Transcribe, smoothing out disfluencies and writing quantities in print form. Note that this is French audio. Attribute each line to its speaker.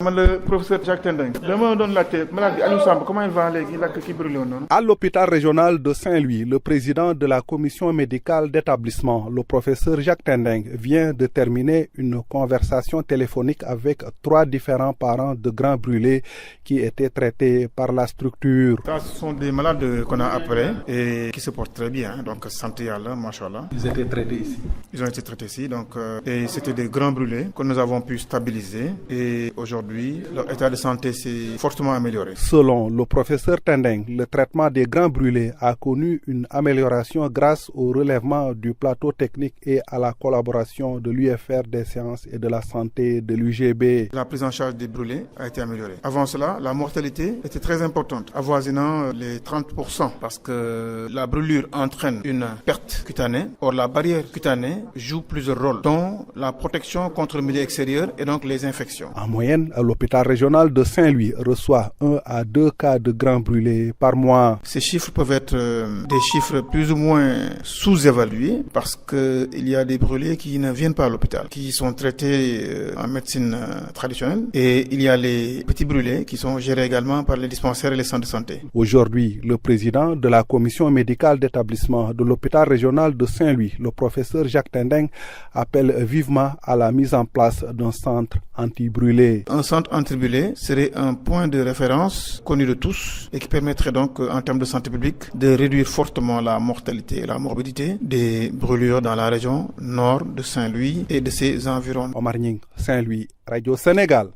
Speaker 1: Le professeur Jacques Tendeng, comment il va aller?
Speaker 2: À l'hôpital régional de Saint-Louis, le président de la commission médicale d'établissement, le professeur Jacques Tendeng, vient de terminer une conversation téléphonique avec 3 différents parents de grands brûlés qui étaient traités par la structure.
Speaker 1: Ce sont des malades qu'on a appelés et qui se portent très bien, donc santé à l'heure, machallah.
Speaker 2: Ils étaient traités ici.
Speaker 1: Ils ont été traités ici, et c'était des grands brûlés que nous avons pu stabiliser et aujourd'hui leur état de santé s'est fortement amélioré.
Speaker 2: Selon le professeur Tendeng, le traitement des grands brûlés a connu une amélioration grâce au relèvement du plateau technique et à la collaboration de l'UFR des sciences et de la santé de l'UGB.
Speaker 1: La prise en charge des brûlés a été améliorée. Avant cela, la mortalité était très importante, avoisinant les 30%, parce que la brûlure entraîne une perte cutanée. Or, la barrière cutanée joue plusieurs rôles, dont la protection contre le milieu extérieur et donc les infections.
Speaker 2: En moyenne, l'hôpital régional de Saint-Louis reçoit 1 à 2 cas de grands brûlés par mois.
Speaker 1: Ces chiffres peuvent être des chiffres plus ou moins sous-évalués parce qu'il y a des brûlés qui ne viennent pas à l'hôpital, qui sont traités en médecine traditionnelle, et il y a les petits brûlés qui sont gérés également par les dispensaires et les centres de santé.
Speaker 2: Aujourd'hui, le président de la commission médicale d'établissement de l'hôpital régional de Saint-Louis, le professeur Jacques Tendeng, appelle vivement à la mise en place d'un centre anti-brûlé.
Speaker 1: Un centre anti-brûlé serait un point de référence connu de tous et qui permettrait donc, en termes de santé publique, de réduire fortement la mortalité et la morbidité des brûlures dans la région nord de Saint-Louis et de ses environs.
Speaker 2: Omar Nying, Saint-Louis, Radio Sénégal.